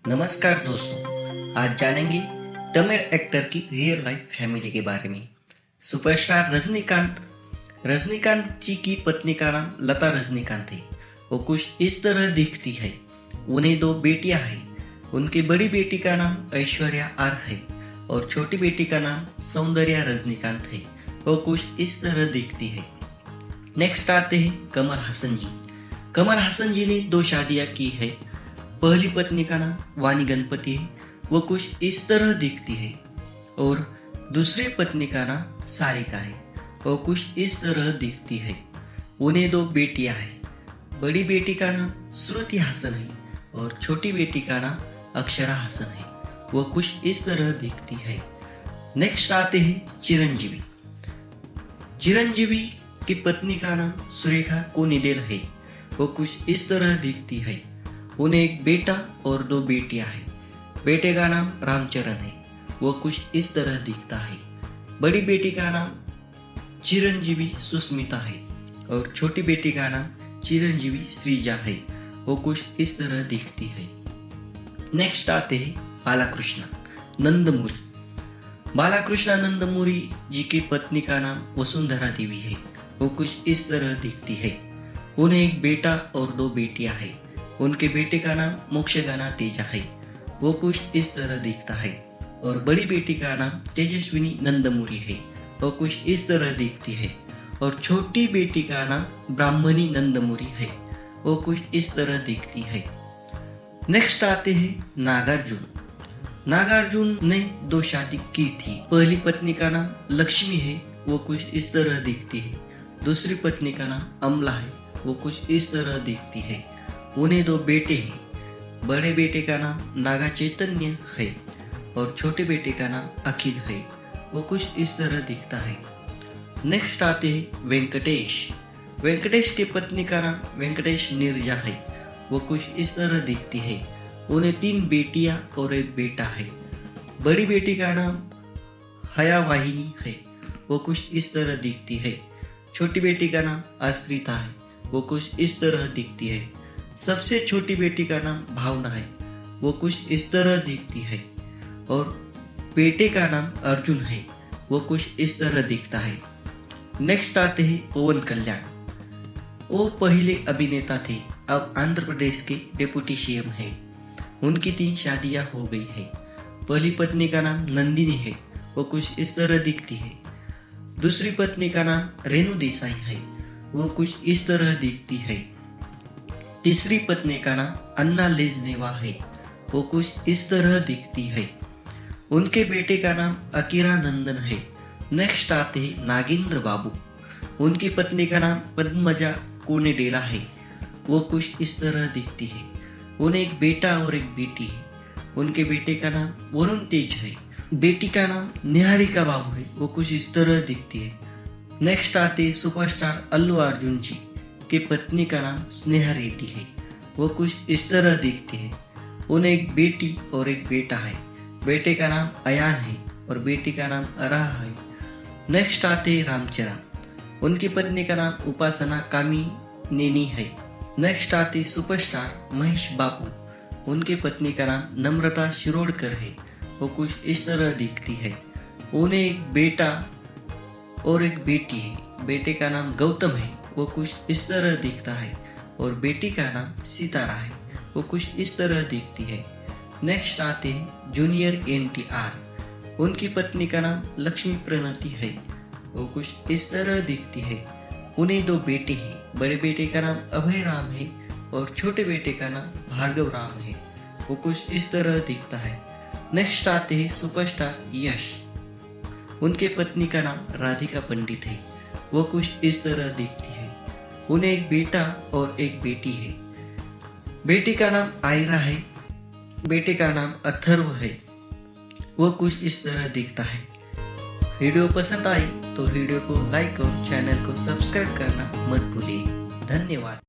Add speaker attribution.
Speaker 1: नमस्कार दोस्तों, आज जानेंगे तमिल एक्टर की रियल लाइफ फैमिली के बारे में। सुपरस्टार रजनीकांत जी की पत्नी का नाम लता रजनीकांत है। वो कुछ इस तरह दिखती है। उन्हें 2 बेटियां हैं। उनकी बड़ी बेटी का नाम ऐश्वर्या आर है और छोटी बेटी का नाम सौंदर्या रजनीकांत है। वो कुछ इस तरह दिखती है। नेक्स्ट आते हैं कमल हसन जी। कमल हसन जी ने 2 शादियां की है। पहली पत्नी का नाम वाणी गणपति है। वो कुछ इस तरह दिखती है और दूसरी पत्नी का नाम सारिका है। वो कुछ इस तरह दिखती है। उन्हें 2 बेटियां हैं। बड़ी बेटी का नाम श्रुति हसन है और छोटी बेटी का नाम अक्षरा हसन है। वो कुछ इस तरह दिखती है। नेक्स्ट आते हैं चिरंजीवी। चिरंजीवी की पत्नी का नाम सुरेखा कोनिडेल है। वो कुछ इस तरह दिखती है। उन्हें 1 बेटा और 2 बेटियां हैं। बेटे का नाम रामचरण है। वो कुछ इस तरह दिखता है। बड़ी बेटी का नाम चिरंजीवी सुस्मिता है और छोटी बेटी का नाम चिरंजीवी श्रीजा है। वो कुछ इस तरह दिखती है। नेक्स्ट आते हैं बालाकृष्णा नंदमुरी। बालाकृष्णा नंदमुरी जी की पत्नी का नाम वसुंधरा देवी है। वो कुछ इस तरह दिखती है। उन्हें 1 बेटा और 2 बेटियां हैं। उनके बेटे का नाम मोक्षगाना तेजा है। वो कुछ इस तरह दिखता है और बड़ी बेटी का नाम तेजस्विनी नंदमुरी है। वो कुछ इस तरह दिखती है और छोटी बेटी का नाम ब्राह्मणी नंदमुरी है। वो कुछ इस तरह दिखती है। नेक्स्ट आते हैं नागार्जुन। नागार्जुन ने 2 शादी की थी। पहली पत्नी का नाम लक्ष्मी है। वो कुछ इस तरह दिखती है। दूसरी पत्नी का नाम अमला है। वो कुछ इस तरह दिखती है। उन्हें 2 बेटे हैं। बड़े बेटे का नाम नागा चैतन्य है और छोटे बेटे का नाम अखिल है। वो कुछ इस तरह दिखता है। नेक्स्ट आते हैं वेंकटेश। वेंकटेश की पत्नी का नाम वेंकटेश नीरजा है। वो कुछ इस तरह दिखती है। उन्हें 3 बेटियां और 1 बेटा है। बड़ी बेटी का नाम हयावाहिनी है। वो कुछ इस तरह दिखती है। छोटी बेटी का नाम आश्रिता है। वो कुछ इस तरह दिखती है। सबसे छोटी बेटी का नाम भावना है। वो कुछ इस तरह दिखती है और बेटे का नाम अर्जुन है। वो कुछ इस तरह दिखता है। नेक्स्ट आते हैं पवन कल्याण। वो पहले अभिनेता थे, अब आंध्र प्रदेश के डिप्टी सीएम है। उनकी 3 शादियां हो गई है। पहली पत्नी का नाम नंदिनी है। वो कुछ इस तरह दिखती है। दूसरी पत्नी का नाम रेणु देसाई है। वो कुछ इस तरह दिखती है। तीसरी पत्नी का नाम अन्ना लेजनेवा है। वो कुछ इस तरह दिखती है। उनके बेटे का नाम अकीरा नंदन है। नेक्स्ट आते हैं नागेंद्र बाबू। उनकी पत्नी का नाम पद्मजा कोनेडेला है। वो कुछ इस तरह दिखती है। उन्हें 1 बेटा और 1 बेटी है। उनके बेटे का नाम वरुण तेज है। बेटी का नाम निहारिका बाबू है। वो कुछ इस तरह दिखती है। नेक्स्ट आते हैं सुपरस्टार अल्लू अर्जुन जी की पत्नी का नाम स्नेहा रेड्डी है। वो कुछ इस तरह दिखती है। उन्हें 1 बेटी और 1 बेटा है। बेटे का नाम अयान है और बेटी का नाम अराह है। नेक्स्ट आते हैं रामचरण। उनकी पत्नी का नाम उपासना कामिनेनी है। नेक्स्ट आते सुपरस्टार महेश बाबू। उनकी पत्नी का नाम नम्रता शिरोडकर है। वो कुछ इस तरह दिखती है। उन्हें 1 बेटा और 1 बेटी है। बेटे का नाम गौतम है। वो कुछ इस तरह दिखता है और बेटी का नाम सितारा है। वो कुछ इस तरह दिखती है। नेक्स्ट आते हैं जूनियर NTR। उनकी पत्नी का नाम लक्ष्मी प्रणति है। वो कुछ इस तरह दिखती है। उन्हें 2 बेटे हैं। बड़े बेटे का नाम अभय राम है और छोटे बेटे का नाम भार्गव राम है। वो कुछ इस तरह दिखता है। नेक्स्ट आते हैं सुपरस्टार यश। उनके पत्नी का नाम राधिका पंडित है। वो कुछ इस तरह दिखती है। उन्हें 1 बेटा और 1 बेटी है। बेटी का नाम आयरा है। बेटे का नाम अथर्व है। वो कुछ इस तरह दिखता है। वीडियो पसंद आई तो वीडियो को लाइक और चैनल को सब्सक्राइब करना मत भूलिए। धन्यवाद।